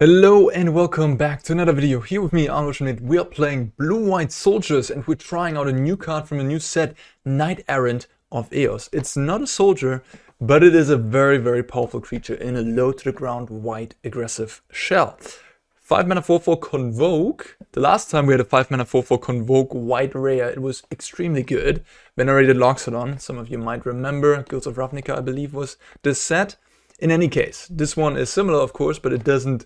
Hello and welcome back to another video. Here with me, Arne. We are playing Blue-White Soldiers and we're trying out a new card from a new set, Knight-Errant of Eos. It's not a soldier, but it is a very powerful creature in a low to the ground white aggressive shell. 5 mana 4/4 Convoke. The last time we had a 5 mana 4/4 Convoke white rare, it was extremely good. Venerated Loxodon, some of you might remember. Guilds of Ravnica, I believe, was this set. In any case, this one is similar, of course, but it doesn't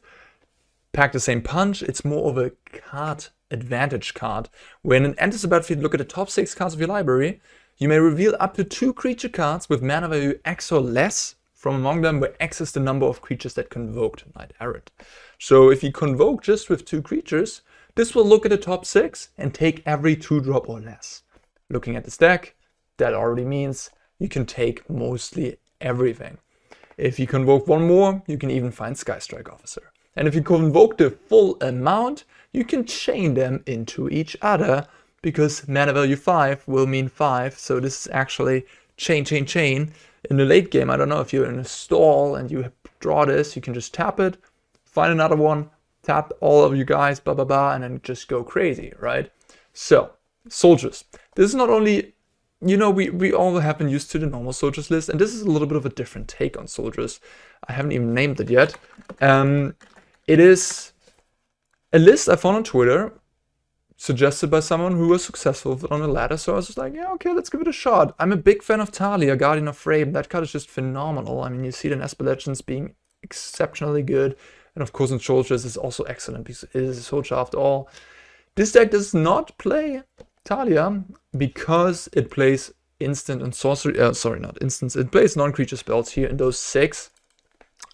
pack the same punch. It's more of a card advantage card. When it enters the battlefield, look at the top 6 cards of your library. You may reveal up to 2 creature cards with mana value X or less from among them, where X is the number of creatures that convoked Knight-Errant. So if you convoke just with 2 creatures, this will look at the top 6 and take every 2-drop or less. Looking at this deck, that already means you can take mostly everything. If you convoke 1 more, you can even find Skystrike Officer. And if you convoke the full amount, you can chain them into each other, because mana value 5 will mean 5. So this is actually chain. In the late game, I don't know if you're in a stall and you draw this, you can just tap it, find another one, tap all of you guys, blah, blah, blah, and then just go crazy, right? So, soldiers. This is not only... You know, we all have been used to the normal soldiers list, and this is a little bit of a different take on soldiers. I haven't even named it yet. It is a list I found on Twitter, suggested by someone who was successful with it on a ladder, so I was just like, yeah, okay, let's give it a shot. I'm a big fan of Talia, Guardian of Frame. That card is just phenomenal. I mean, you see it in Esper Legends being exceptionally good, and of course in soldiers it's also excellent, because it is a soldier after all. This deck does not play Talia because it plays instant and sorcery, sorry, not instants, it plays non-creature spells here in those 6.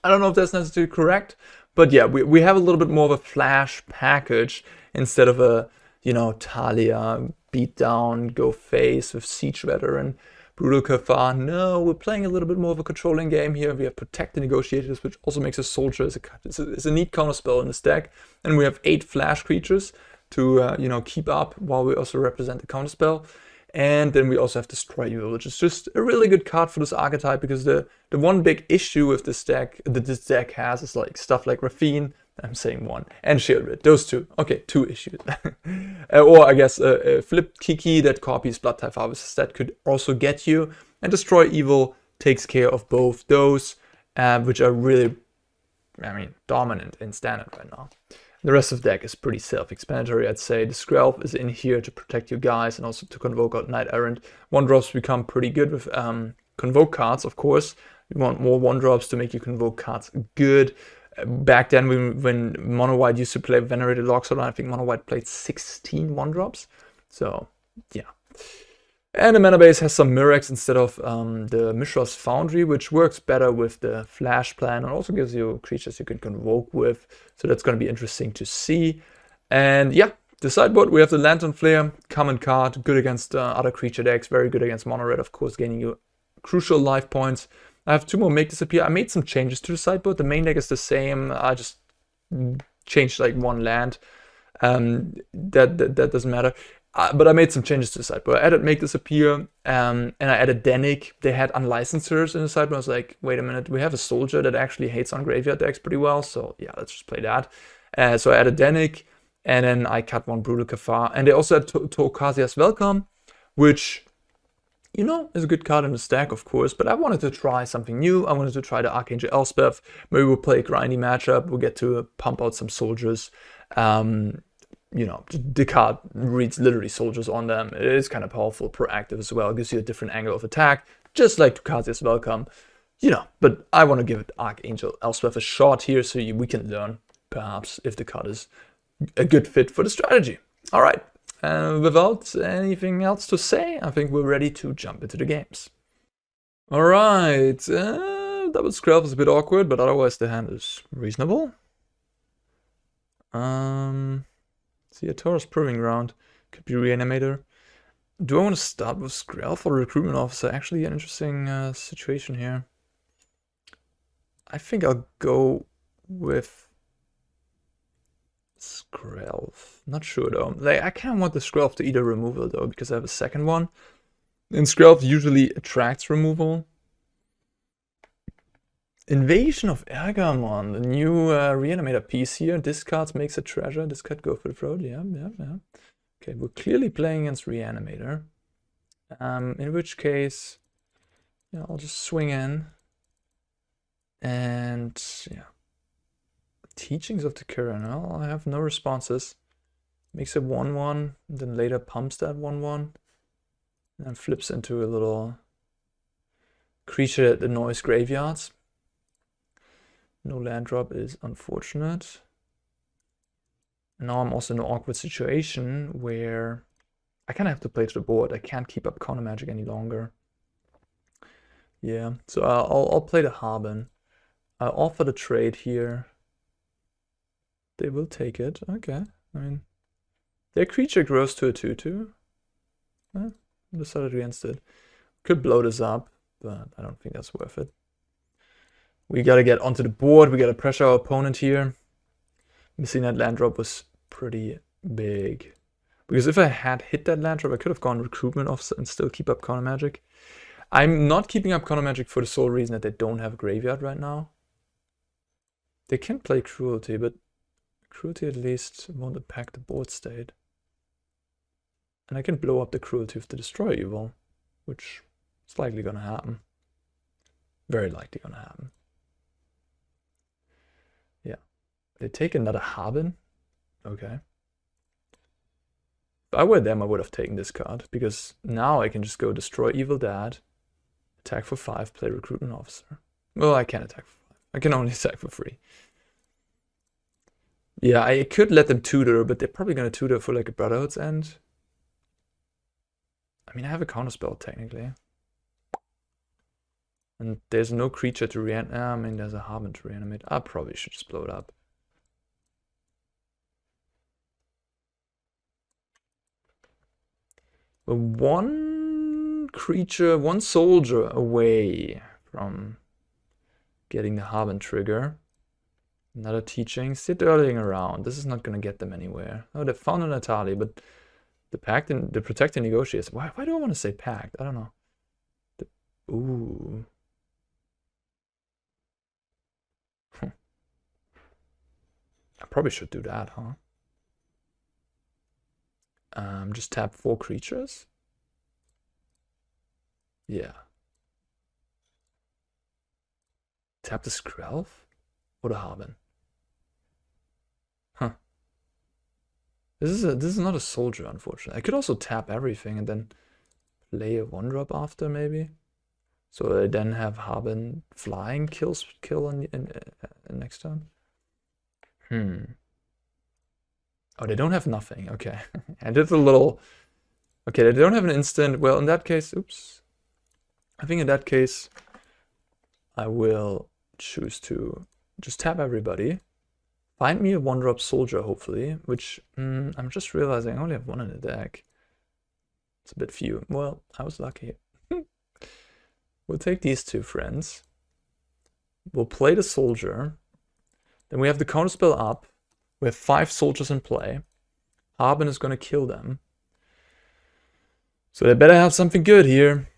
I don't know if that's necessarily correct, but yeah, we have a little bit more of a flash package instead of a, you know, Talia, beat down, go face with Siege Veteran, Brutal Cathar. No, we're playing a little bit more of a controlling game here. We have Protect the Negotiators, which also makes a soldier as it's a neat counter spell in this deck, and we have 8 flash creatures to you know, keep up while we also represent the counterspell. And then we also have Destroy Evil, which is just a really good card for this archetype, because the one big issue with this deck that this deck has is like stuff like Raffine, I'm saying 1, and Shieldred, those 2. Okay, 2 issues. Or I guess Flip Kiki that copies Blood Type Harvesters, that could also get you. And Destroy Evil takes care of both those, which are really, I mean, dominant in Standard right now. The rest of the deck is pretty self-explanatory, I'd say. The Skrelv is in here to protect you guys and also to convoke out Knight-Errant. 1-drops become pretty good with convoke cards, of course. You want more 1-drops to make your convoke cards good. Back then, when Mono White used to play Venerated Loxodon, I think Mono White played 16 1-drops. So, yeah. And the mana base has some Mirrex instead of the Mishra's Foundry, which works better with the Flash plan and also gives you creatures you can convoke with. So that's going to be interesting to see. And yeah, the sideboard, we have the Lantern Flare, common card, good against other creature decks, very good against Mono Red, of course, gaining you crucial life points. I have 2 more Make Disappear. I made some changes to the sideboard. The main deck is the same. I just changed like 1 land. That doesn't matter. But I made some changes to the sideboard. I added Make Disappear, and I added Dennick. They had Unlicensors in the sideboard. I was like, wait a minute, we have a soldier that actually hates on graveyard decks pretty well, so yeah, let's just play that. So I added Dennick, and then I cut 1 Brutal Cathar. And they also had Tokasia's Welcome, which, you know, is a good card in the stack, of course, but I wanted to try something new. I wanted to try the Archangel Elspeth. Maybe we'll play a grindy matchup. We'll get to pump out some soldiers. You know, the card reads literally soldiers on them. It is kind of powerful, proactive as well. It gives you a different angle of attack, just like Tokasia's Welcome. You know, but I want to give Archangel Elspeth a shot here so we can learn, perhaps, if the card is a good fit for the strategy. All right, without anything else to say, I think we're ready to jump into the games. All right, double Skrelv is a bit awkward, but otherwise the hand is reasonable. See, a Taurus Proving Ground could be Reanimator. Do I want to start with Skrelv or Recruitment Officer? Actually, an interesting situation here. I think I'll go with Skrelv. Not sure though. Like, I kind of want the Skrelv to eat a removal though, because I have a second one. And Skrelv usually attracts removal. Invasion of Ergamon, the new reanimator piece here. Discards makes a treasure. Discard, go for the throat. Yeah. Okay, we're clearly playing against reanimator. In which case, yeah, I'll just swing in. And yeah. Teachings of the Current. Well, I have no responses. Makes a 1/1, then later pumps that 1/1. And flips into a little creature that annoys graveyards. No land drop is unfortunate. And now I'm also in an awkward situation where I kind of have to play to the board. I can't keep up counter magic any longer. Yeah, so I'll play the Harbin. I'll offer the trade here. They will take it. Okay, I mean, their creature grows to a 2/2. I decided against it. Could blow this up, but I don't think that's worth it. We gotta get onto the board. We gotta pressure our opponent here. Missing that land drop was pretty big. Because if I had hit that land drop, I could have gone Recruitment Officer and still keep up counter magic. I'm not keeping up counter magic for the sole reason that they don't have a graveyard right now. They can play Cruelty, but Cruelty at least won't impact the board state. And I can blow up the Cruelty with the Destroy Evil, which is likely gonna happen. Very likely gonna happen. Yeah. They take another Harbin. Okay. If I were them, I would have taken this card, because now I can just go Destroy Evil Dad, attack for 5, play Recruitment Officer. Well, I can't attack for 5. I can only attack for 3. Yeah, I could let them tutor, but they're probably going to tutor for like a Brotherhood's End. I mean, I have a counterspell technically. And there's no creature to reanimate. I mean, there's a Harbin to reanimate. I probably should just blow it up. But one creature, one soldier away from getting the Harbin trigger. Another teaching. Sit earlying around. This is not going to get them anywhere. Oh, they found an Atali, but the Pact and the Protect the Negotiators. Why do I want to say Pact? I don't know. Ooh. I probably should do that, huh? Just tap 4 creatures. Yeah. Tap the Skrelv or the Harbin. Huh. This is not a soldier, unfortunately. I could also tap everything and then play a 1-drop after, maybe. So I then have Harbin flying kill on next turn. Oh, they don't have nothing. Okay. I did a little... Okay, they don't have an instant. Well, in that case... Oops. I think in that case, I will choose to just tap everybody. Find me a 1-drop soldier, hopefully. Which, I'm just realizing I only have 1 in the deck. It's a bit few. Well, I was lucky. We'll take these 2 friends. We'll play the soldier. Then we have the counterspell up. We have 5 soldiers in play. Harbin is going to kill them. So they better have something good here.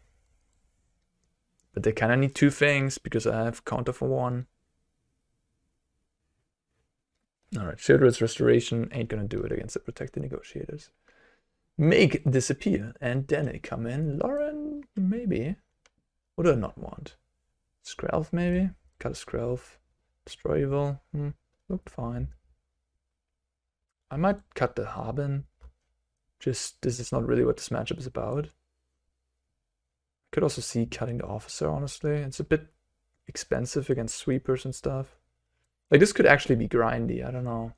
But they kind of need 2 things because I have counter for 1. Alright, Shieldred's Restoration ain't going to do it against the Protect the Negotiators. Make disappear and Dennick come in. Loran, maybe. What do I not want? Skrelv, maybe? Cut a Skrelv. Destroy Evil. Looked fine. I might cut the Harbin. Just, this is not really what this matchup is about. I could also see cutting the Officer, honestly. It's a bit expensive against sweepers and stuff. Like, this could actually be grindy, I don't know.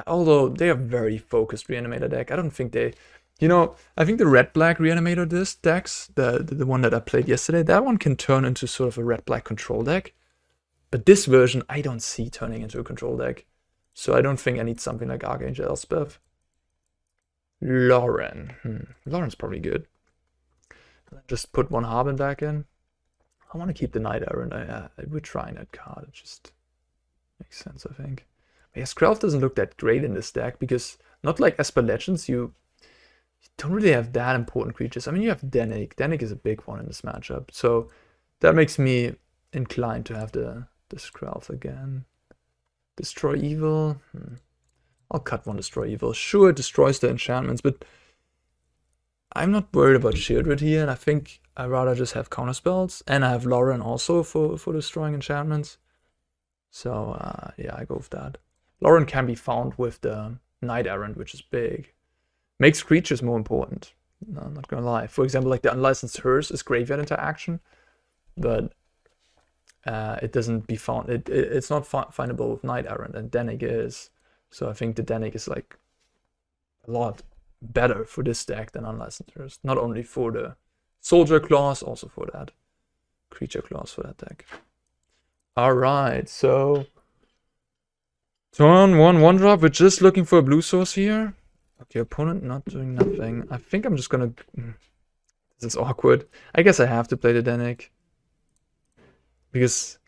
Although, they are very focused Reanimator deck. I don't think they... You know, I think the red-black Reanimator decks, the one that I played yesterday, that one can turn into sort of a red-black control deck. But this version, I don't see turning into a control deck. So I don't think I need something like Archangel Elspeth. Loran. Loran's probably good. Just put 1 Harbin back in. I want to keep the Knight-Errant. We're trying that card. It just makes sense, I think. But yeah, Skrelv doesn't look that great in this deck because not like Esper Legends, you don't really have that important creatures. I mean, you have Dennick. Dennick is a big one in this matchup. So that makes me inclined to have the Skrelv again. Destroy Evil. I'll cut one Destroy Evil. Sure, it destroys the enchantments, but I'm not worried about Shieldred here, and I think I'd rather just have counterspells. And I have Loran also for destroying enchantments. So, yeah, I go with that. Loran can be found with the Knight-Errant, which is big. Makes creatures more important. No, I'm not gonna lie. For example, like the Unlicensed Hearse is graveyard interaction, but it doesn't be found. It's not findable with Knight-Errant, and Dennick is. So I think the Dennick is like a lot better for this deck than Unlicensed Hearse. Not only for the Soldier clause, also for that creature clause for that deck. Alright, so turn 1 drop. We're just looking for a blue source here. Okay, opponent not doing nothing. I think I'm just gonna... This is awkward. I guess I have to play the Dennick. Because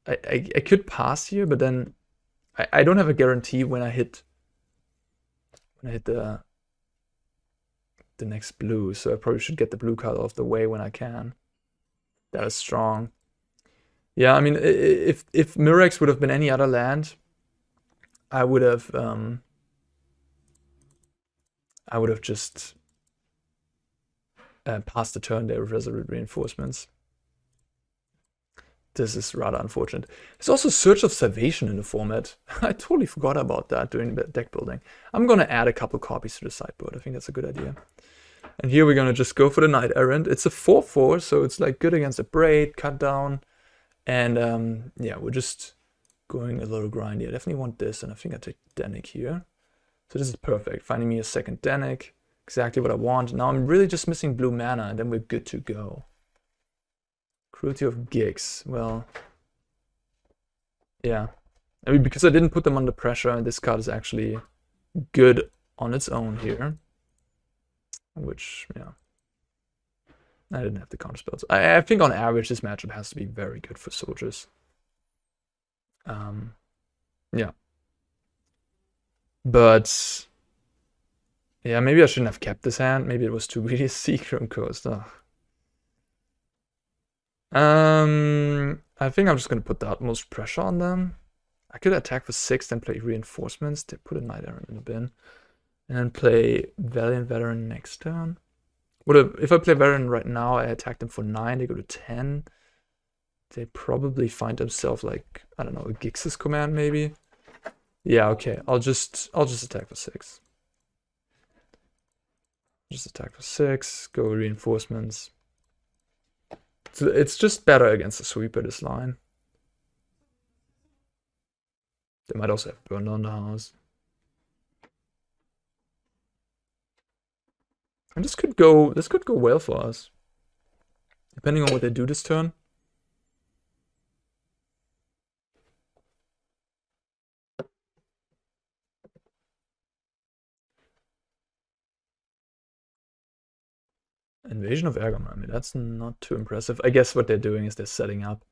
I could pass here, but then I don't have a guarantee when I hit the next blue, so I probably should get the blue card off the way when I can. That is strong. Yeah, I mean, if Mirrex would have been any other land, I would have just passed the turn there with Resolute Reinforcements. This is rather unfortunate. There's also Search of Salvation in the format. I totally forgot about that during the deck building. I'm going to add a couple copies to the sideboard. I think that's a good idea. And here we're going to just go for the Knight-Errant. It's a 4/4, so it's like good against a Braid, cut down. And yeah, we're just going a little grindy. I definitely want this, and I think I take Dennick here. So this is perfect. Finding me a second Dennick. Exactly what I want. Now I'm really just missing blue mana, and then we're good to go. Cruelty of Gigs. Well, yeah. I mean, because I didn't put them under pressure, this card is actually good on its own here. Which, yeah. I didn't have the counter spells. I think on average this matchup has to be very good for soldiers. Yeah. But yeah, maybe I shouldn't have kept this hand. Maybe it was too greedy. Seachrome Coast. Ugh. I think I'm just gonna put the utmost pressure on them. I could attack for 6, then play reinforcements. They put a Knight-Errant in the bin, and then play Valiant Veteran next turn. If I play Veteran right now, I attack them for 9. They go to 10. They probably find themselves like, I don't know, a Gix's command maybe. Yeah, okay. I'll just attack for 6. Just attack for 6. Go reinforcements. So it's just better against the sweeper, this line. They might also have burned on the house. And this could go well for us. Depending on what they do this turn. Invasion of Eiganjo. I mean, that's not too impressive. I guess what they're doing is they're setting up.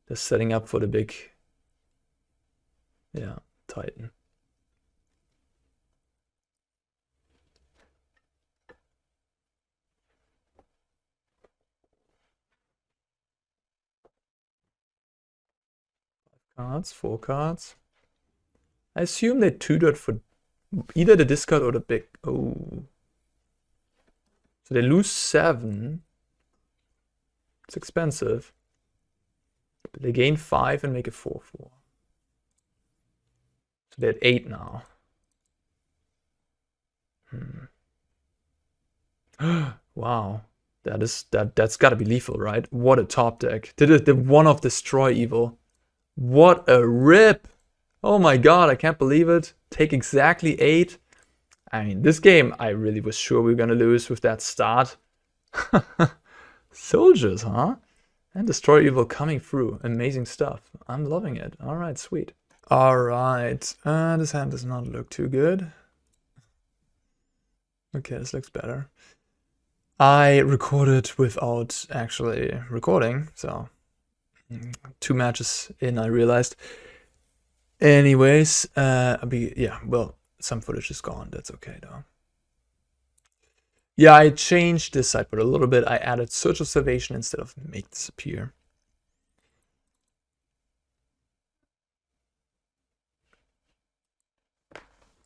They're setting up for the big, yeah, Titan. Cards, 4 cards. I assume they 2-dot for either the discard or the big. Oh. So they lose 7. It's expensive. But they gain 5 and make it 4/4. So they're at 8 now. Wow. That's gotta be lethal, right? What a top deck. The one of Destroy Evil. What a rip! Oh my god, I can't believe it. Take exactly 8. I mean, this game, I really was sure we were gonna lose with that start. Soldiers, huh? And Destroy Evil coming through. Amazing stuff. I'm loving it. Alright, sweet. Alright, this hand does not look too good. Okay, this looks better. I recorded without actually recording, so 2 matches in, I realized. Anyways, yeah, well, some footage is gone. That's okay, though. Yeah, I changed this sideboard a little bit. I added Search of Salvation instead of Make Disappear.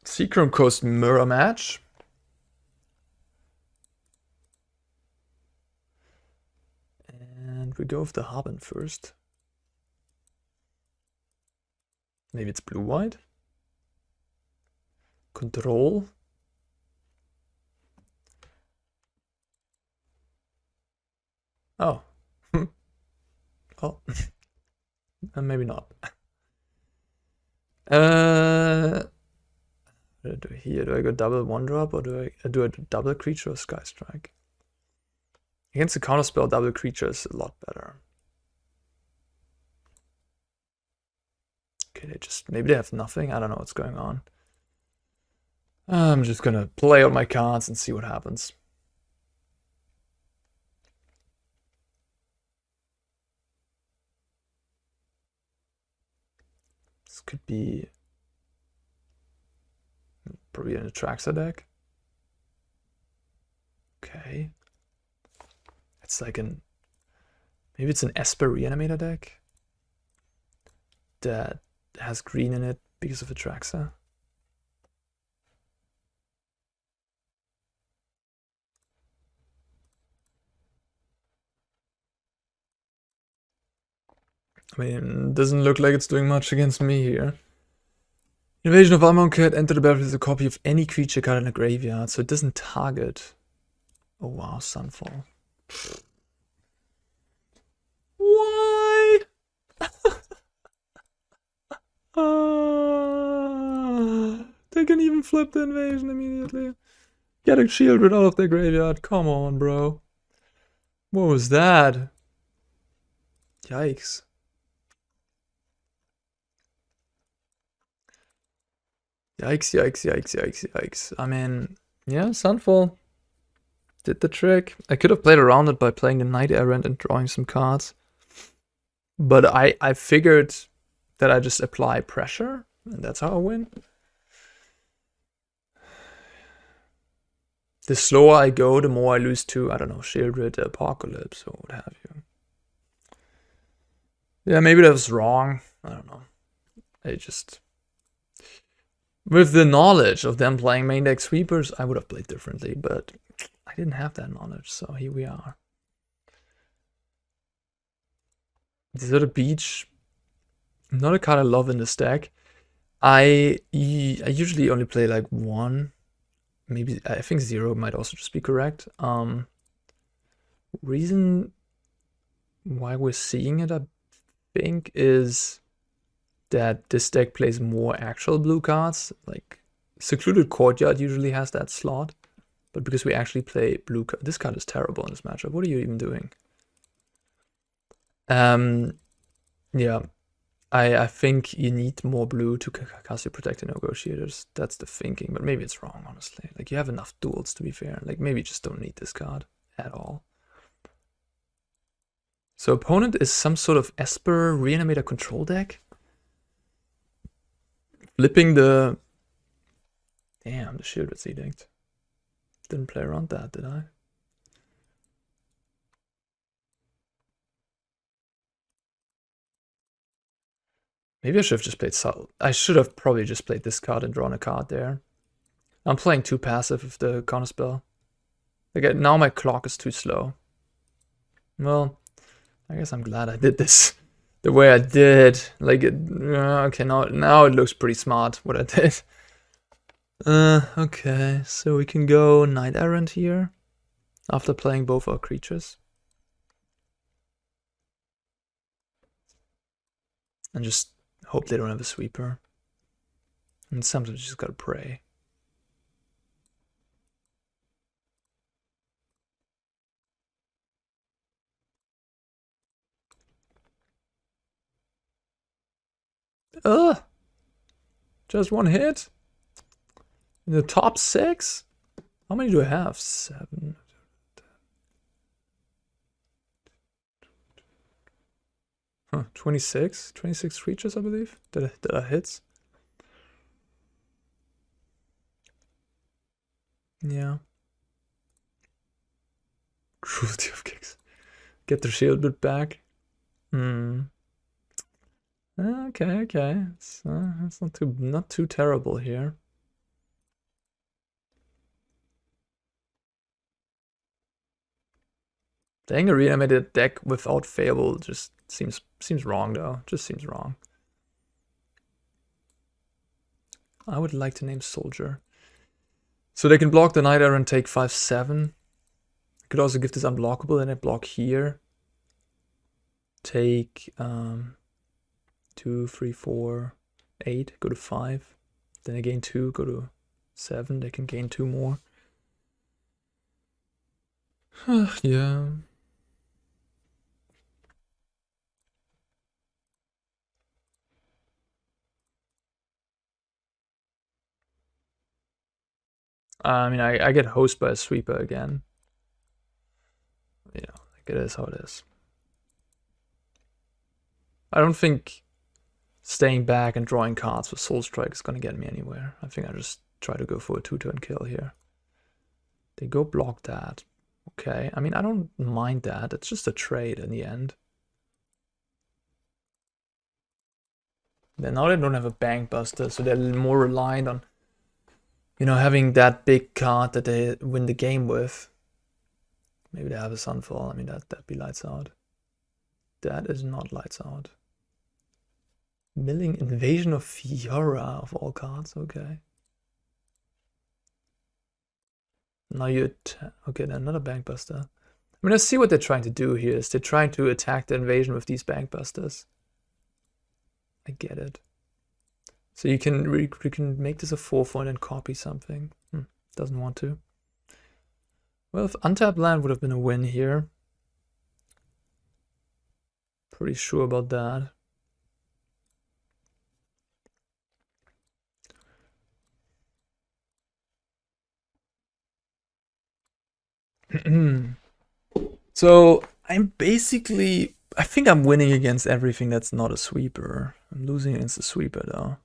Seachrome Coast mirror match. And we go with the Harbin first. Maybe it's blue-white. Control. Oh. Oh. Maybe not. What do I do here? Do I go double 1-drop or do I do a double creature or Skystrike? Against the counterspell, double creature is a lot better. Okay, maybe they have nothing. I don't know what's going on. I'm just gonna play out my cards and see what happens. This could be probably an Atraxa deck. Okay. It's like maybe it's an Esper Reanimator deck that has green in it because of Atraxa. I mean, it doesn't look like it's doing much against me here. Invasion of Amonkhet, enter the battlefield with a copy of any creature card in the graveyard, so it doesn't target. Oh wow, Sunfall. Why? They can even flip the invasion immediately. Get a shield rid out of their graveyard. Come on, bro. What was that? Yikes. Yikes, yikes, yikes, yikes, yikes. I mean, yeah, Sunfall did the trick. I could have played around it by playing the Knight-Errant and drawing some cards. But I figured that I just apply pressure, and that's how I win. The slower I go, the more I lose to, I don't know, Shieldred, Apocalypse, or what have you. Yeah, maybe that was wrong. I don't know. I just... With the knowledge of them playing main deck sweepers, I would have played differently, but I didn't have that knowledge, so here we are. Deserted Beach, not a card I love in this deck. I usually only play like one, maybe I think 0 might also just be correct. Reason why we're seeing it, I think, is that this deck plays more actual blue cards. Like Secluded Courtyard usually has that slot, but because we actually play blue, this card is terrible in this matchup. What are you even doing? Yeah, I think you need more blue to cast your Protect the Negotiators. That's the thinking, but maybe it's wrong, honestly. Like, you have enough duels, to be fair. Like, maybe you just don't need this card at all. So opponent is some sort of Esper Reanimator control deck. Flipping the... Damn, the Shieldred's Edict. Didn't play around that, did I? Maybe I should have just played subtle. I should have probably just played this card and drawn a card there. I'm playing too passive with the counterspell. Like, now my clock is too slow. Well, I guess I'm glad I did this the way I did. Like, okay, now it looks pretty smart what I did. Okay, so we can go Knight-Errant here after playing both our creatures. And just hope they don't have a sweeper. And sometimes you just gotta pray. Ugh! Just one hit? In the top 6? How many do I have? 7. Huh, 26? 26 creatures, I believe, that are hits. Yeah. Cruelty of kicks. Get the shield bit back. Okay. It's not too terrible here. Dang, Arena made a deck without Fable just seems wrong though. Just seems wrong. I would like to name Soldier. So they can block the Knight-Errant, take 5/7. Could also give this unblockable and then block here. Take 2, 3, 4, 8, go to 5. Then they gain 2, go to 7. They can gain 2 more. Yeah. I mean, I get hosed by a sweeper again. You know, like it is how it is. I don't think staying back and drawing cards with Soul Strike is gonna get me anywhere. I think I just try to go for a 2-turn kill here. They go block that. Okay, I mean, I don't mind that. It's just a trade in the end. Then now they don't have a Bank Buster, so they're more reliant on, you know, having that big card that they win the game with. Maybe they have a Sunfall. I mean, that'd be lights out. That is not lights out. Milling Invasion of Fiora of all cards. Okay. Now you okay, then another Bank Buster. I mean, I see what they're trying to do here. Is they're trying to attack the invasion with these Bank Busters. I get it. So you can make this a 4/4 and then copy something. Doesn't want to. Well, if untapped land would have been a win here. Pretty sure about that. So I'm basically, I think I'm winning against everything that's not a sweeper. I'm losing against the sweeper though.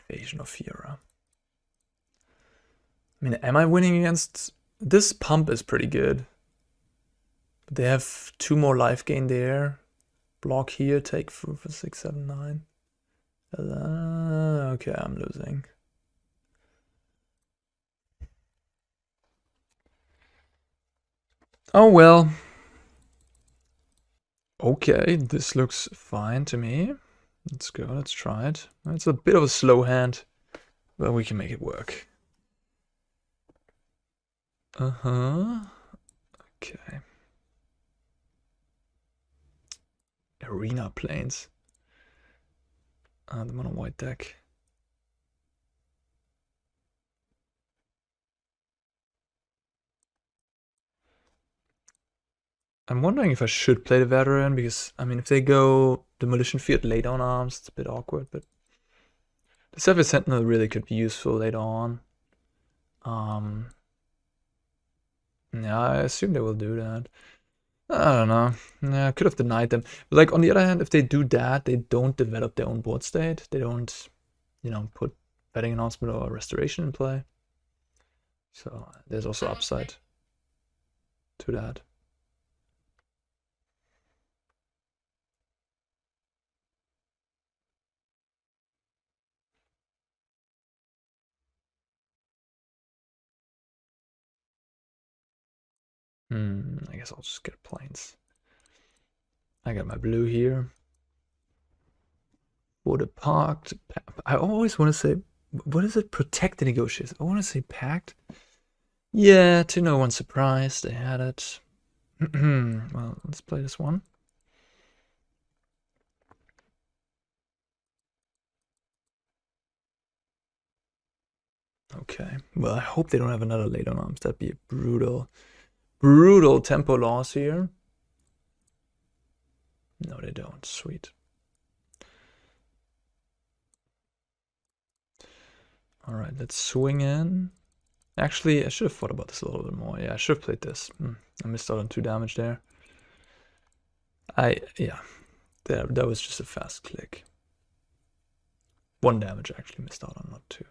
Invasion of Fiora. I mean, am I winning against... This pump is pretty good. But they have 2 more life gain there. Block here, take for 6, 7, 9. Okay, I'm losing. Oh well. Okay, this looks fine to me. Let's go, let's try it. It's a bit of a slow hand, but we can make it work. Okay. Arena Planes. The mono white deck. I'm wondering if I should play the Veteran, because, I mean, if they go Demolition Field late on arms, it's a bit awkward, but the Zephyr Sentinel really could be useful later on. Yeah, I assume they will do that. I don't know. Yeah, I could have denied them. But like, on the other hand, if they do that, they don't develop their own board state. They don't, you know, put betting announcement or restoration in play. So there's also upside to that. I guess I'll just get planes. I got my blue here. For the pact. I always want to say, what is it? Protect the Negotiators. I want to say pact. Yeah, to no one's surprise, they had it. Well, let's play this one. Okay. Well, I hope they don't have another late on arms. That'd be a brutal tempo loss here. No, they don't. Sweet. All right, let's swing in. Actually, I should have thought about this a little bit more. Yeah, I should have played this. I missed out on 2 damage there. Yeah, that was just a fast click. 1 damage actually missed out on, not 2.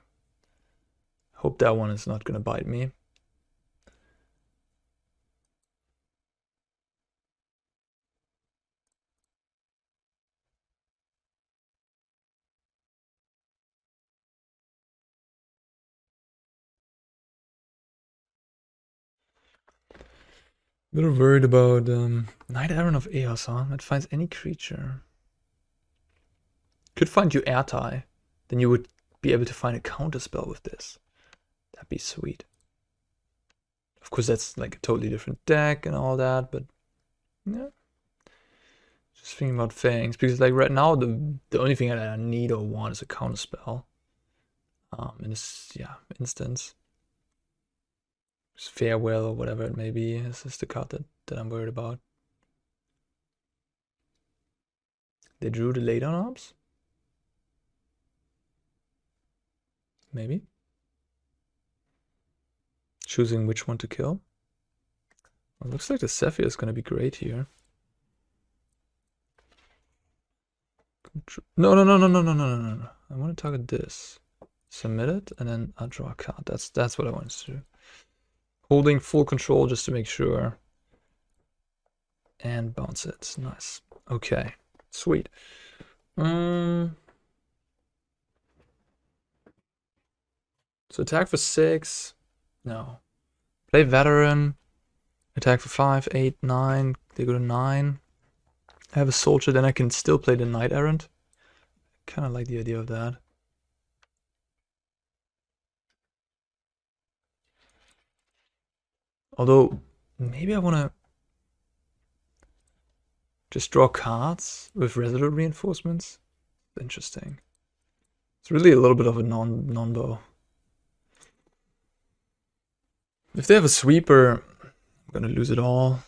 Hope that one is not gonna bite me. A little worried about Knight-Errant of Eos, huh? It finds any creature. Could find you airtie. Then you would be able to find a counter spell with this. That'd be sweet. Of course, that's like a totally different deck and all that, but yeah. Just thinking about things because like right now the only thing that I need or want is a counter spell. In this instance. Just farewell or whatever it may be is the card that I'm worried about. They drew the laydown orbs? Maybe. Choosing which one to kill. Well, looks like the Zephyr is going to be great here. No. I want to target this. Submit it, and then I'll draw a card. That's what I want to do. Holding full control just to make sure. And bounce it. Nice. Okay. Sweet. So attack for 6. No. Play Veteran. Attack for 5, 8, 9. They go to 9. I have a soldier, then I can still play the Knight-Errant. Kind of like the idea of that. Although, maybe I want to just draw cards with Resolute Reinforcements. Interesting. It's really a little bit of a non-bow. If they have a sweeper, I'm gonna lose it all.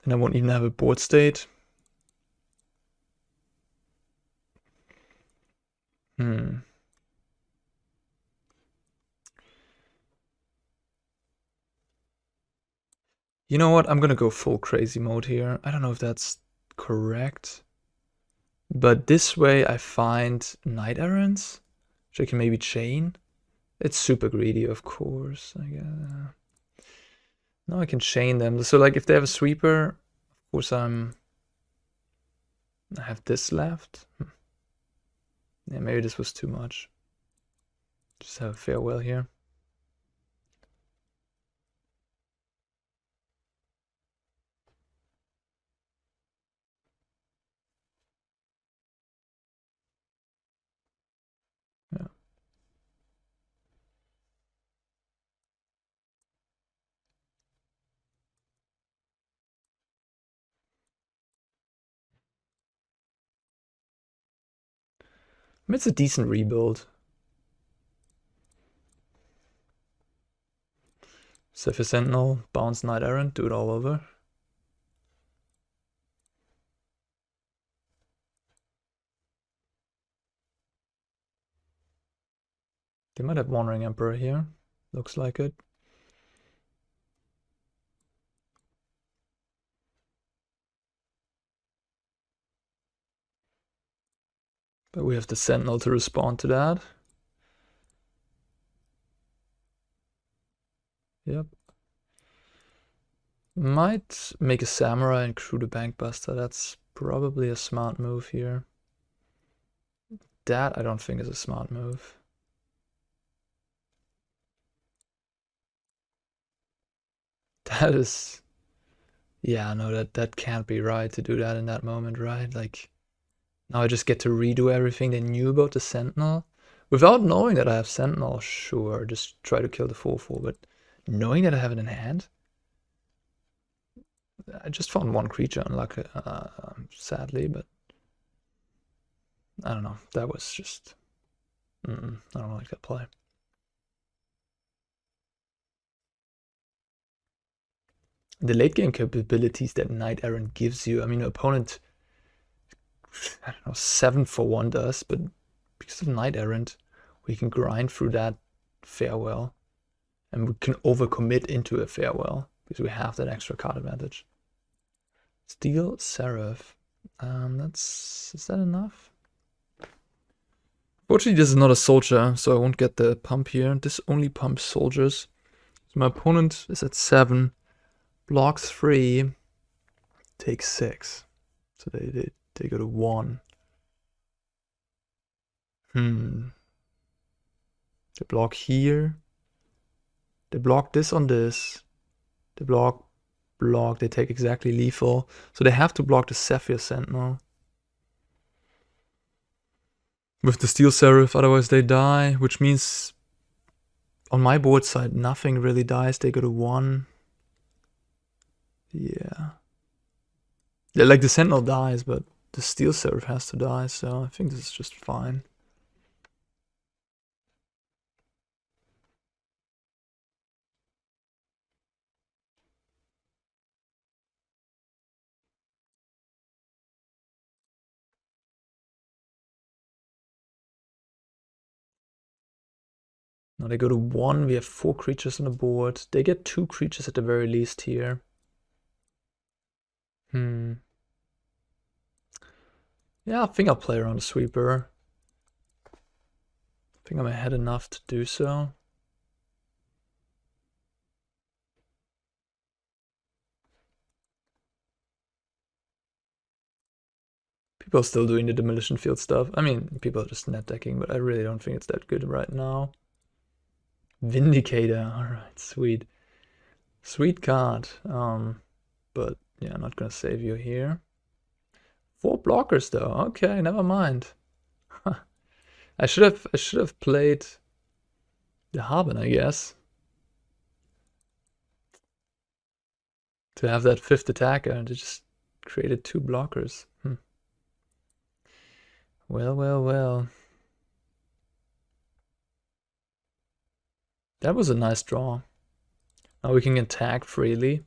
And I won't even have a board state. You know what? I'm gonna go full crazy mode here. I don't know if that's correct. But this way I find Knight-Errants, which I can maybe chain. It's super greedy, of course. I guess. Now I can chain them. So like if they have a sweeper, of course I have this left. Yeah, maybe this was too much. Just have a farewell here. Yeah. I mean, it's a decent rebuild. Zephyr Sentinel, bounce Knight-Errant, do it all over. They might have Wandering Emperor here. Looks like it. But we have the Sentinel to respond to that. Yep. Might make a Samurai and crew the Bankbuster. That's probably a smart move here. That I don't think is a smart move. That is... Yeah, no, that can't be right to do that in that moment, right? Like, now I just get to redo everything they knew about the Sentinel. Without knowing that I have Sentinel, sure, just try to kill the 4/4, but knowing that I have it in hand? I just found one creature unlucky, sadly, but I don't know. That was just... I don't like that play. The late game capabilities that Knight-Errant gives you, I mean, an opponent, I don't know, 7 for 1 does, but because of Knight-Errant, we can grind through that farewell, and we can overcommit into a farewell because we have that extra card advantage. Steel Seraph. Is that enough? Fortunately, this is not a soldier, so I won't get the pump here. This only pumps soldiers. So my opponent is at 7, blocks 3, takes 6. So they go to 1. They block here. They block this on this. They block, they take exactly lethal. So they have to block the Zephyr Sentinel. With the Steel Seraph, otherwise they die, which means on my board side, nothing really dies. They go to 1. Yeah. Yeah, like the Sentinel dies, but the Steel Seraph has to die, so I think this is just fine. Now they go to 1. We have 4 creatures on the board. They get 2 creatures at the very least here. Yeah, I think I'll play around the sweeper. I think I'm ahead enough to do so. People are still doing the demolition field stuff. I mean, people are just net decking, but I really don't think it's that good right now. Vindicator, alright, sweet. Sweet card. But yeah, I'm not gonna save you here. 4 blockers though. Okay, never mind. I should have played the Harbin, I guess. To have that 5th attacker and to just created 2 blockers. Well, well, well. That was a nice draw. Now we can attack freely.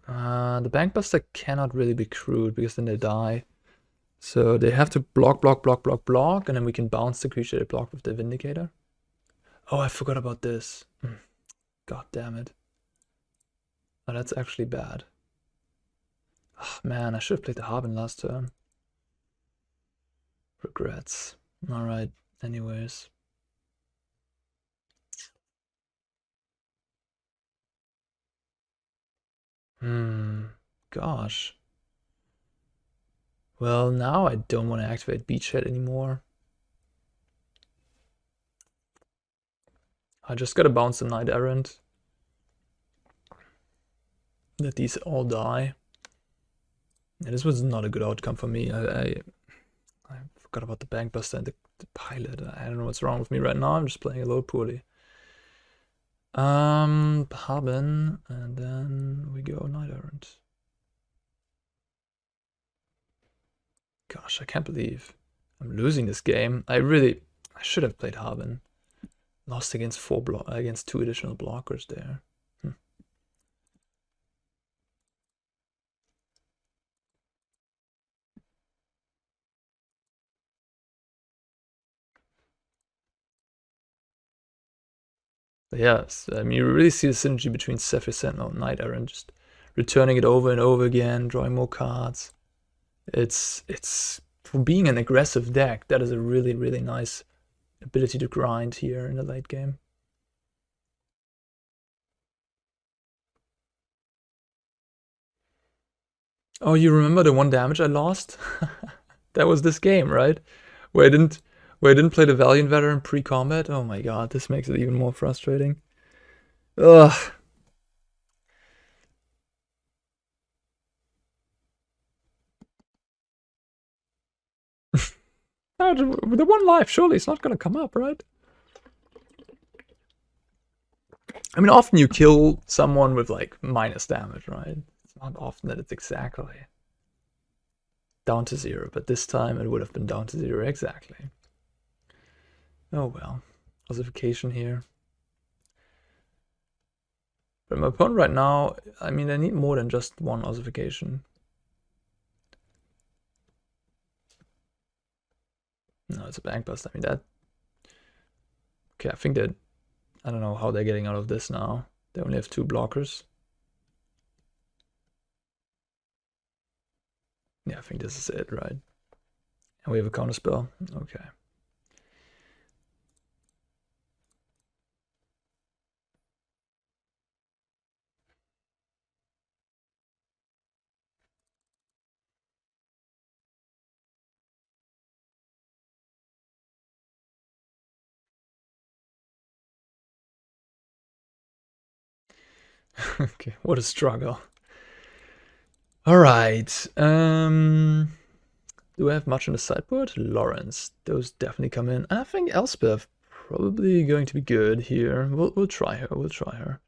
The Bankbuster cannot really be crewed because then they die. So they have to block, block, block, block, block, and then we can bounce the creature they block with the Vindicator. Oh, I forgot about this. God damn it. Oh, that's actually bad. Oh, man, I should have played the Harbin last turn. Regrets. Alright, anyways. Gosh. Well, now I don't want to activate Beachhead anymore. I just gotta bounce the Knight-Errant. That these all die. And this was not a good outcome for me. I forgot about the Bankbuster and the pilot. I don't know what's wrong with me right now. I'm just playing a little poorly. Harbin, and then we go Knight-Errant. Gosh, I can't believe I'm losing this game. I should have played Harbin. Lost against 2 additional blockers there. Yes, I mean, you really see the synergy between Zephyr Sentinel and Knight-Errant, just returning it over and over again, drawing more cards. It's for being an aggressive deck, that is a really, really nice ability to grind here in the late game. Oh, you remember the 1 damage I lost? That was this game, right? Where I didn't play the Valiant Veteran pre-combat. Oh my god, this makes it even more frustrating. Ugh. The 1 life, surely it's not gonna come up, right? I mean, often you kill someone with like minus damage, right? It's not often that it's exactly down to 0, but this time it would have been down to 0 exactly. Oh well, ossification here. But my opponent right now, I mean, I need more than just 1 ossification. No, it's a Bankbust. I mean, that... Okay, I think that... I don't know how they're getting out of this now. They only have 2 blockers. Yeah, I think this is it, right? And we have a counterspell. Okay. Okay, what a struggle. Alright. Do I have much on the sideboard? Loran. Those definitely come in. I think Elspeth probably going to be good here. We'll try her. We'll try her.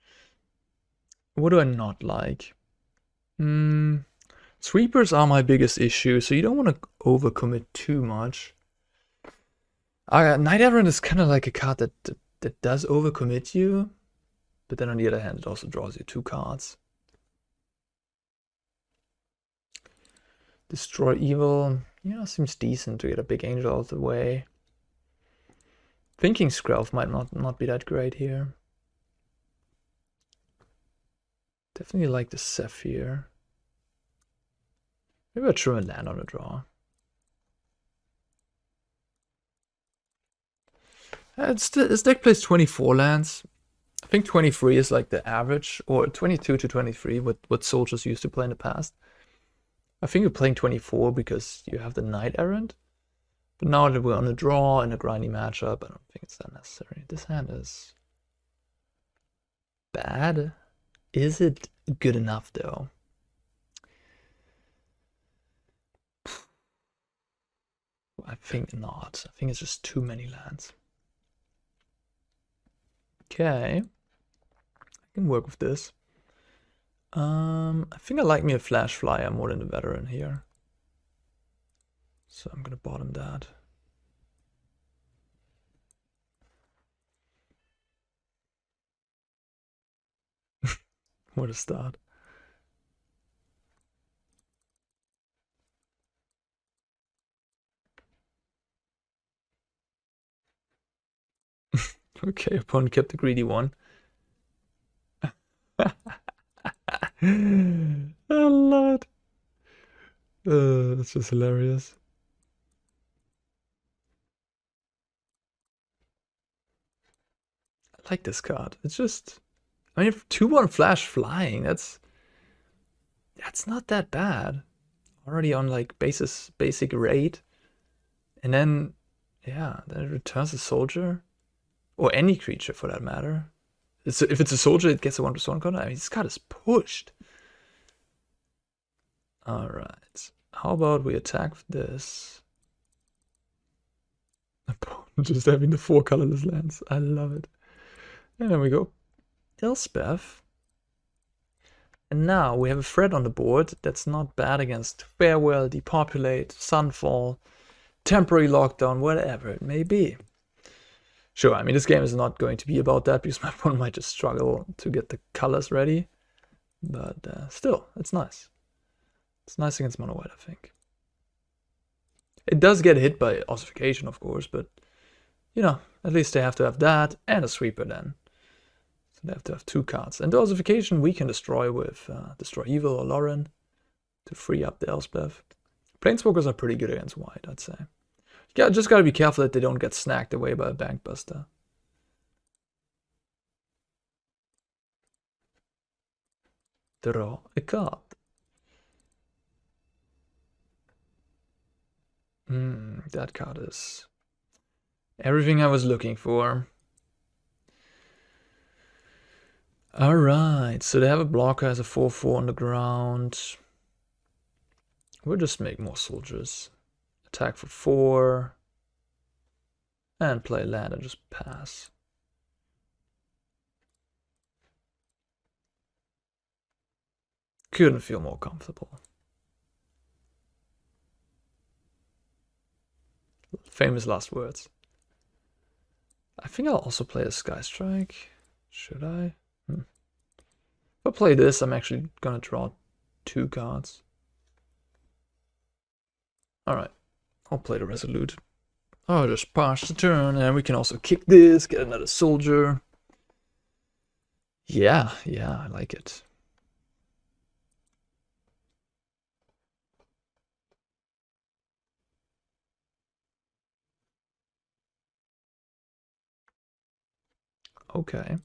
What do I not like? Sweepers are my biggest issue, so you don't want to overcommit too much. Knight-Errant is kind of like a card that does overcommit you, but then on the other hand, it also draws you 2 cards. Destroy Evil, seems decent to get a big angel out of the way. Thinking Skrelv might not be that great here. Definitely like the Zephyr. Maybe I'll throw a land on the draw. This deck plays 24 lands. I think 23 is like the average, or 22 to 23, what soldiers used to play in the past. I think you're playing 24 because you have the Knight-Errant. But now that we're on a draw in a grindy matchup, I don't think it's that necessary. This hand is bad. Is it good enough though? I think not. I think it's just too many lands. Okay. I can work with this. I think I like me a Flash Flyer more than the Veteran here. So I'm gonna bottom that. What a start. Okay, opponent kept the greedy one. I love it. That's just hilarious. I like this card. It's just, I mean, 2-1 Flash Flying, that's not that bad. Already on like basic rate. And then, yeah, then it returns a soldier. Or any creature for that matter. If it's a soldier, it gets a 1+1 counter. I mean, this card is pushed. Alright. How about we attack this? Just having the 4 colorless lands. I love it. And there we go. Elspeth. And now we have a threat on the board that's not bad against Farewell, Depopulate, Sunfall, Temporary Lockdown, whatever it may be. Sure, I mean, this game is not going to be about that because my opponent might just struggle to get the colors ready. But still, it's nice. It's nice against mono white, I think. It does get hit by ossification, of course, but, at least they have to have that and a sweeper then. So they have to have 2 cards. And the ossification we can destroy with Destroy Evil or Loran to free up the Elspeth. Planeswalkers are pretty good against white, I'd say. Yeah, just gotta be careful that they don't get snagged away by a Bankbuster. Draw a card. That card is everything I was looking for. Alright, so they have a blocker as a 4/4 on the ground. We'll just make more soldiers. Attack for 4. And play land and just pass. Couldn't feel more comfortable. Famous last words. I think I'll also play a Skystrike. Should I? If I play this, I'm actually gonna draw 2 cards. Alright, I'll play the Resolute. I'll just pass the turn, and we can also kick this, get another soldier. Yeah, I like it. Okay.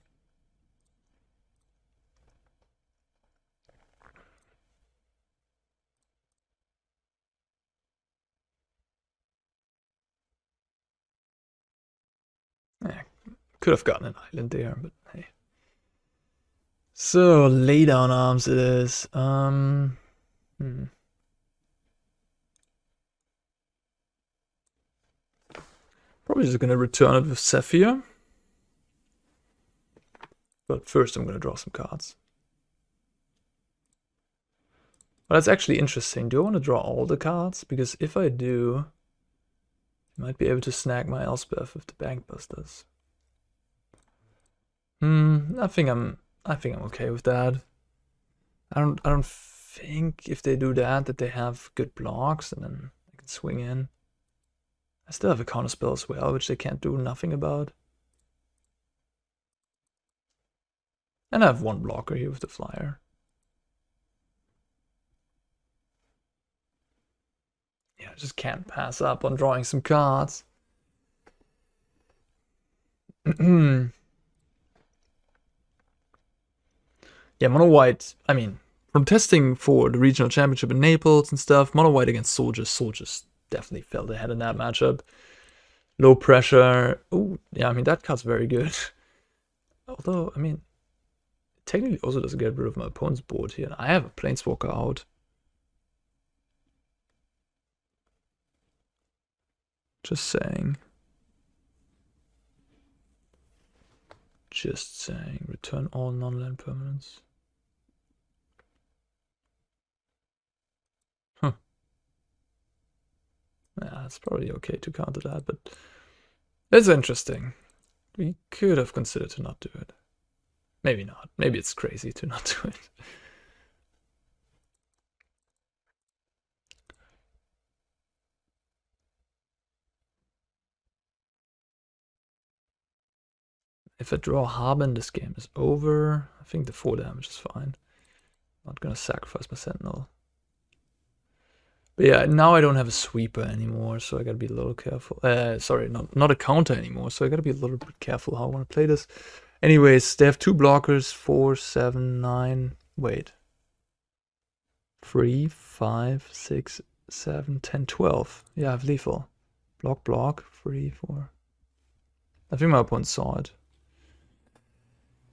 Could have gotten an island there, but hey. So, lay down arms it is. Probably just gonna return it with Zephyr. But first I'm gonna draw some cards. Well, that's actually interesting. Do I want to draw all the cards? Because if I do, I might be able to snag my Elspeth with the Bankbusters. I think I'm okay with that. I don't think if they do that they have good blocks and then I can swing in. I still have a counterspell as well, which they can't do nothing about. And I have one blocker here with the flyer. Yeah, I just can't pass up on drawing some cards. Yeah, mono white, I mean, from testing for the regional championship in Naples and stuff, mono white against soldiers definitely felt ahead in that matchup. Low pressure. Oh, yeah, I mean, that card's very good. Although, I mean, technically also doesn't get rid of my opponent's board here. I have a Planeswalker out. Just saying. Just saying. Return all non-land permanents. Huh. Yeah, it's probably okay to counter that, but it's interesting. We could have considered to not do it. Maybe not. Maybe it's crazy to not do it. If I draw Harbin, this game is over. I think the 4 damage is fine. Not gonna sacrifice my Sentinel. But yeah, now I don't have a sweeper anymore, so I gotta be a little careful. Sorry, not a counter anymore, so I gotta be a little bit careful how I want to play this. Anyways, they have 2 blockers, 4, 7, 9. Wait. 3, 5, 6, 7, 10, 12. Yeah, I have lethal. Block, 3, 4. I think my opponent saw it.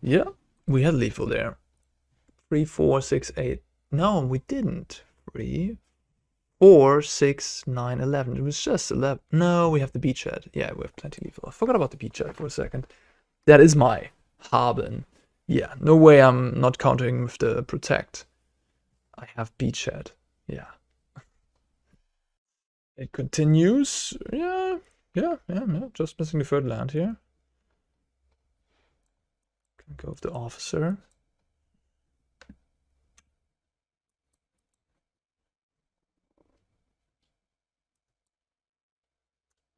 Yeah, we had lethal there. 3, 4, 6, 8. No, we didn't. 3, 4, 6, 9, 11. It was just 11. No, we have the Beachhead. Yeah, we have plenty lethal. I forgot about the Beachhead for a second. That is my Harbin. Yeah, no way I'm not countering with the Protect. I have Beachhead. Yeah. It continues. Yeah. Just missing the 3rd land here. Can go with the Officer.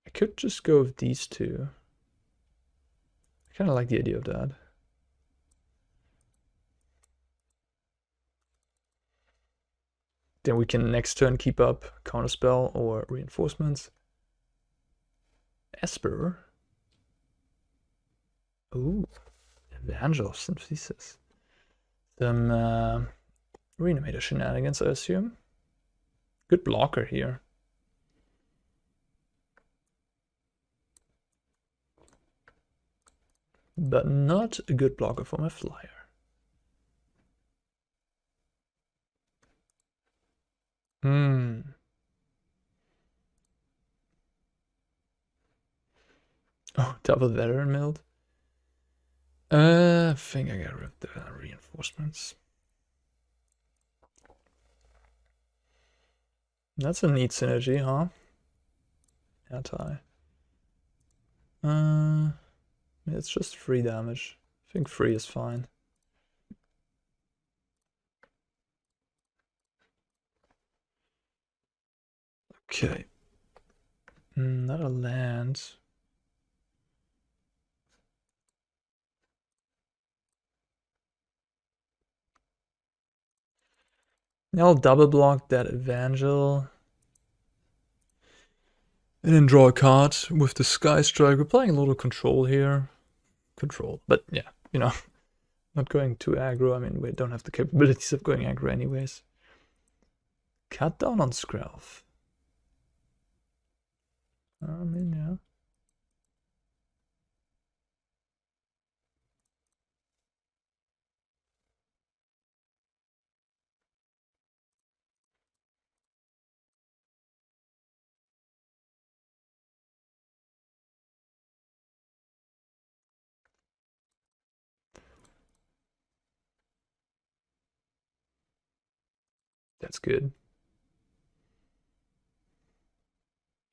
I could just go with these 2. I kind of like the idea of that. Then we can next turn keep up Counterspell or Reinforcements. Esper. Ooh, Eiganjo Synthesis. Some Reanimator shenanigans, I assume. Good blocker here. But not a good blocker for my flyer. Oh, double veteran milled. I think I got rid of the reinforcements. That's a neat synergy, huh? Anti. It's just 3 damage. I think 3 is fine. Okay. Not a land. I'll double block that Evangel. And then draw a card with the Skystrike. We're playing a little control here. But yeah, you know, not going too aggro. I mean, we don't have the capabilities of going aggro anyways. Cut down on Skrelv. I mean, yeah. That's good.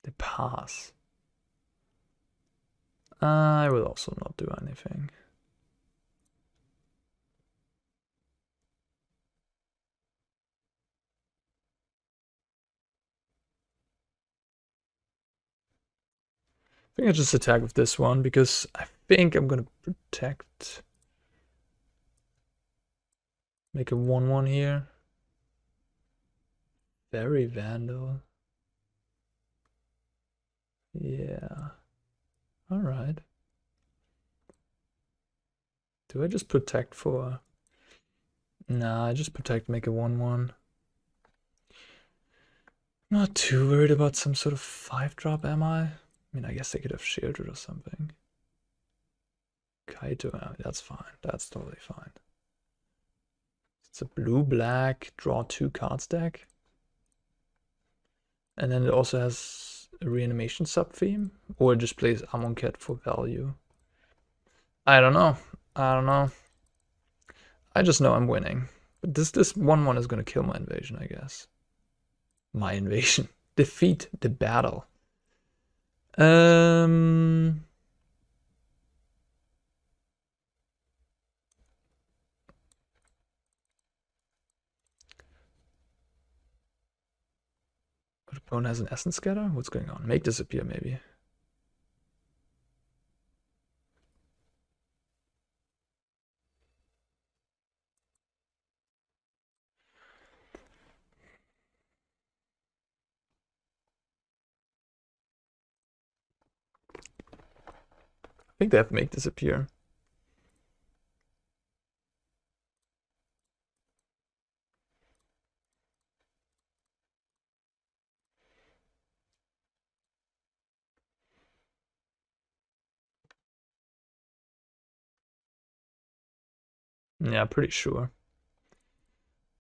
They pass. I will also not do anything. I think I just attack with this one because I think I'm gonna protect. Make a 1/1 here. Very Vandal. Yeah. Alright. Do I just protect for... Nah, I just protect, make a 1/1. Not too worried about some sort of 5-drop, am I? I mean, I guess they could have shielded or something. Kaito, that's fine. That's totally fine. It's a blue-black, draw 2 cards deck. And then it also has a reanimation sub-theme. Or it just plays Amonkhet for value. I don't know. I don't know. I just know I'm winning. But this 1/1 is going to kill my invasion, I guess. My invasion. Defeat the battle. Opponent has an Essence Scatter? What's going on? Make disappear, maybe. I think they have to make disappear. Yeah, pretty sure.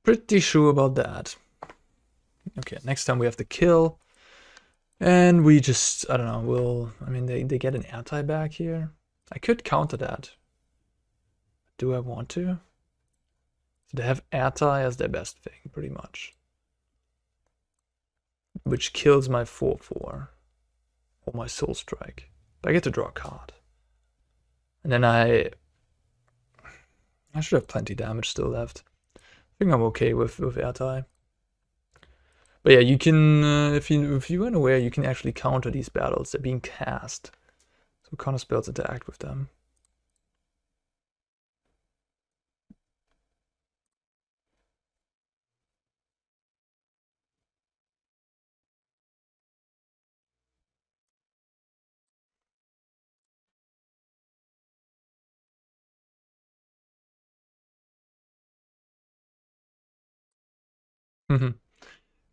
Pretty sure about that. Okay, next time we have to kill. And we just, I don't know, I mean, they get an airtie back here. I could counter that. Do I want to? So they have airtie as their best thing, pretty much. Which kills my 4/4. Or my Soul Strike. But I get to draw a card. And then I should have plenty damage still left. I think I'm okay with airtie. But yeah, you can, if you weren't aware, you can actually counter these battles. They're being cast. So counter spells interact with them.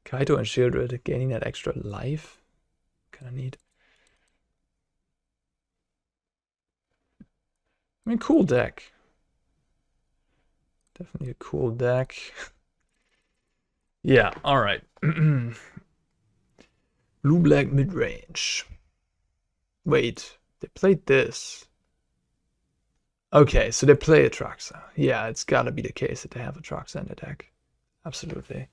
Kaito and Shieldred gaining that extra life. Kinda neat. I mean, cool deck. Definitely a cool deck. Yeah, alright. Blue-black mid-range. Wait, they played this. Okay, so they play Atraxa. Yeah, it's gotta be the case that they have Atraxa in the deck. Absolutely.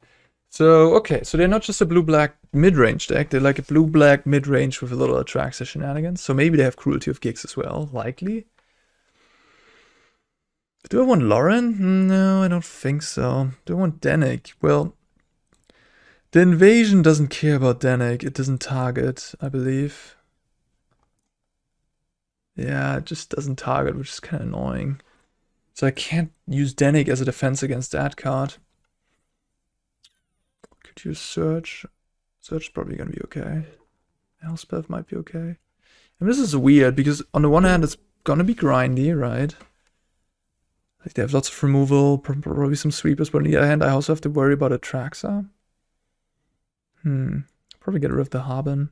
So, okay, so they're not just a blue-black mid-range deck, they're like a blue-black mid-range with a little Atraxa shenanigans. So maybe they have Cruelty of Gix as well, likely. Do I want Loran? No, I don't think so. Do I want Dennick? Well, the invasion doesn't care about Dennick. It doesn't target, I believe. Yeah, it just doesn't target, which is kind of annoying. So I can't use Dennick as a defense against that card. Could use Search. Search is probably going to be okay. Elspeth might be okay. And this is weird, because on the one hand, it's going to be grindy, right? Like they have lots of removal, probably some sweepers, but on the other hand, I also have to worry about Atraxa. Probably get rid of the Harbin.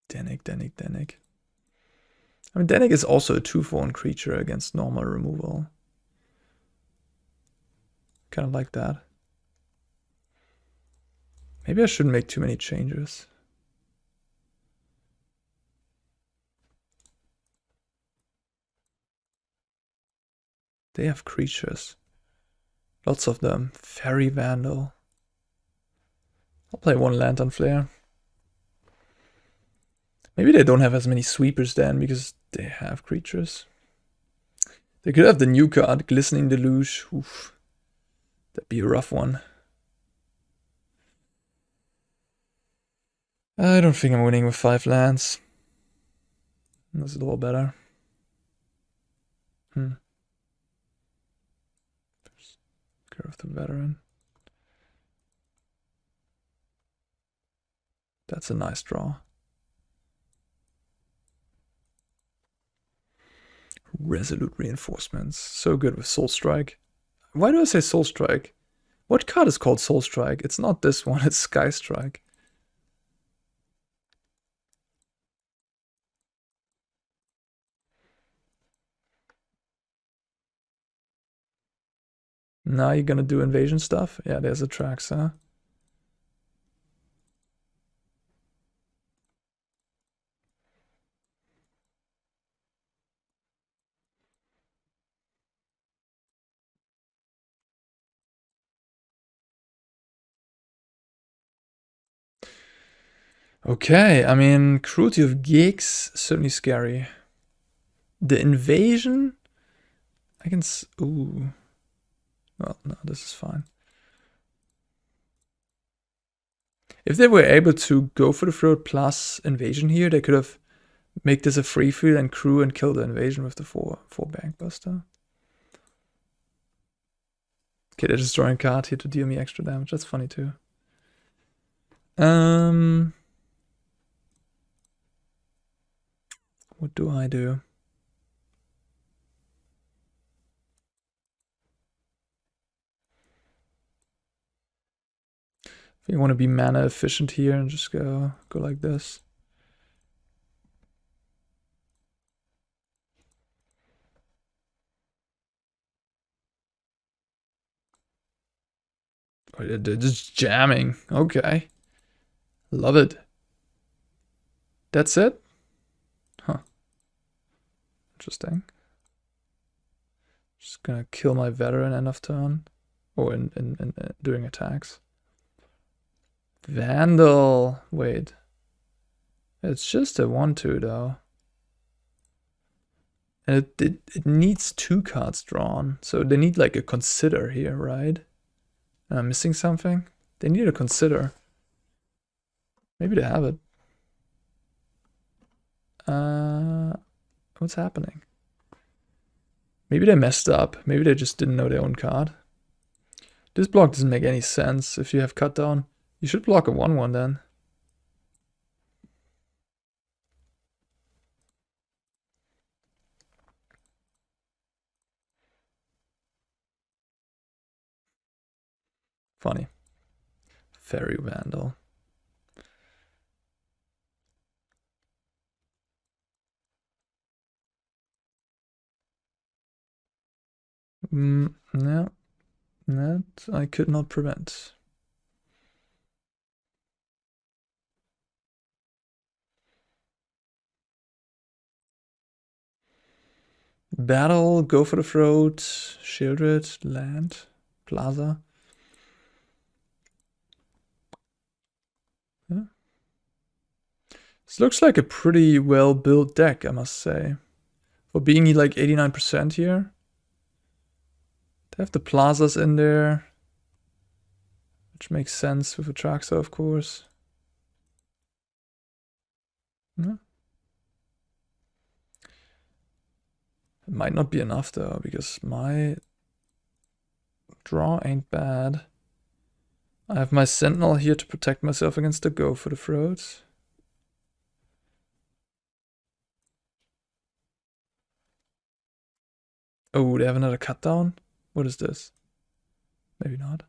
Dennick. I mean, Dennick is also a 2/4 creature against normal removal. Kind of like that. Maybe I shouldn't make too many changes. They have creatures. Lots of them. Fairy Vandal. I'll play one Lantern Flare. Maybe they don't have as many sweepers then, because they have creatures. They could have the new card, Glistening Deluge. Oof. That'd be a rough one. I don't think I'm winning with 5 lands. That's a little better. Curve the Veteran. That's a nice draw. Resolute Reinforcements. So good with Soul Strike. Why do I say Soul Strike? What card is called Soul Strike? It's not this one, it's Skystrike. Now you're gonna do invasion stuff? Yeah, there's a tracks, huh? Okay, I mean, Cruelty of Gigs, certainly scary. The invasion, I can ooh. Well, no, this is fine. If they were able to go for the throat plus invasion here, they could have make this a free field and crew and kill the invasion with the 4 Bankbuster. Okay, they're just drawing a card here to deal me extra damage. That's funny too. What do I do? I think I want to be mana efficient here and just go like this. Oh, they're just jamming. Okay. Love it. That's it? Huh. Interesting. Just gonna kill my veteran end of turn. Or in doing attacks. Vandal. Wait. It's just a 1/2 though. And it needs 2 cards drawn. So they need like a consider here, right? Am I missing something? They need a consider. Maybe they have it. What's happening? Maybe they messed up. Maybe they just didn't know their own card. This block doesn't make any sense. If you have cut down, you should block a 1/1 then. Funny. Fairy Vandal. No. That I could not prevent. Battle, go for the throat, Shieldred, land, plaza. Yeah. This looks like a pretty well built deck, I must say. For being like 89% here. They have the plazas in there. Which makes sense with Atraxa, of course. Yeah. It might not be enough though, because my draw ain't bad. I have my Sentinel here to protect myself against the go for the throat. Oh, they have another cut down? What is this? Maybe not.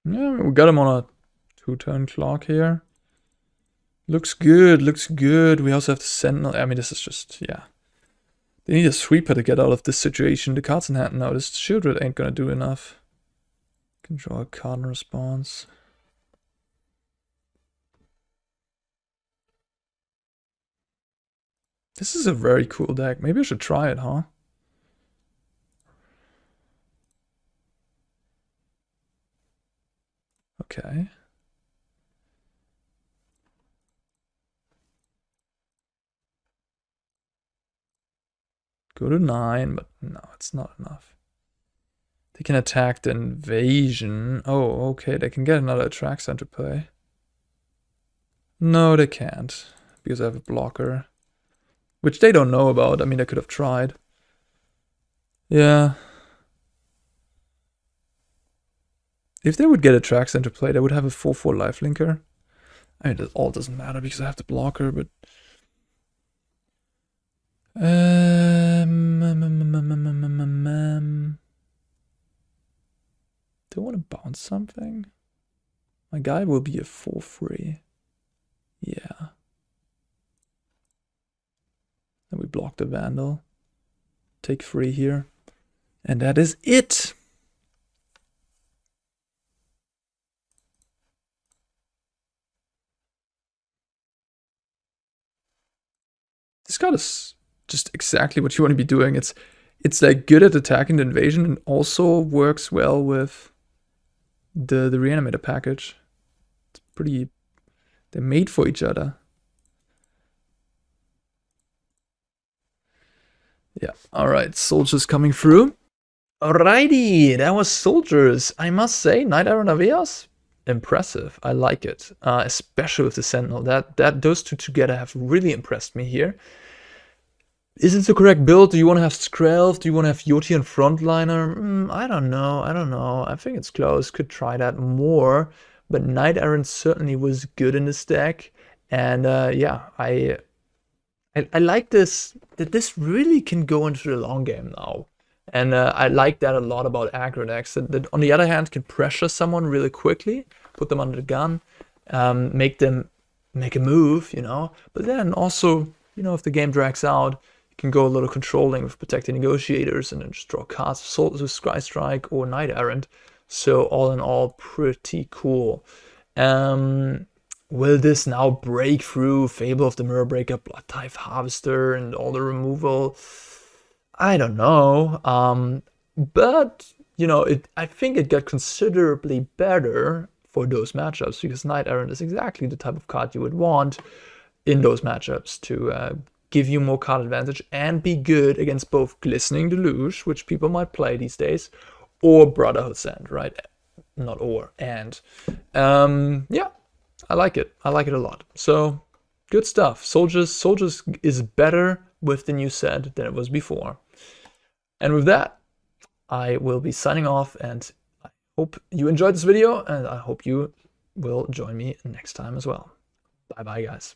Yeah, we got him on a 2-turn clock here. Looks good, looks good. We also have the Sentinel. I mean, this is just, yeah. They need a sweeper to get out of this situation. The cards in hand now. This Shieldred ain't gonna do enough. Can draw a card in response. This is a very cool deck. Maybe I should try it, huh? Okay. Go to 9, but no, it's not enough. They can attack the invasion. Oh, okay, they can get another attract into play. No, they can't, because I have a blocker. Which they don't know about. I mean, they could have tried. Yeah. If they would get attracts into play, they would have a 4/4 lifelinker. I mean, it all doesn't matter because I have the blocker, but... Do I want to bounce something? My guy will be a 4/3. Yeah. Then we block the Vandal. Take 3 here. And that is it! This card is just exactly what you want to be doing. It's like good at attacking the invasion and also works well with the reanimator package. It's pretty... They're made for each other. Yeah, alright, soldiers coming through. Alrighty, that was soldiers. I must say, Knight-Errant of Eos, impressive. I like it, especially with the Sentinel. Those two together have really impressed me here. Is it the correct build? Do you want to have Skrelv? Do you want to have Yotian Frontliner? I don't know. I think it's close. Could try that more. But Knight-Errant certainly was good in this deck. And yeah, I like this, that this really can go into the long game now. And I like that a lot about aggro decks. That on the other hand can pressure someone really quickly, put them under the gun, make them make a move, you know. But then also, you know, if the game drags out, can go a little controlling with Protect the Negotiators and then just draw cards with Skystrike or Knight-Errant. So all in all, pretty cool. Will this now break through Fable of the Mirrorbreaker, Bloodtithe Harvester, and all the removal? I don't know. But, you know, I think it got considerably better for those matchups because Knight-Errant is exactly the type of card you would want in those matchups to give you more card advantage and be good against both Glistening Deluge, which people might play these days, or Brotherhood Sand, right? Not or, and. Yeah, I like it. I like it a lot. So, good stuff. Soldiers is better with the new set than it was before. And with that, I will be signing off, and I hope you enjoyed this video, and I hope you will join me next time as well. Bye-bye, guys.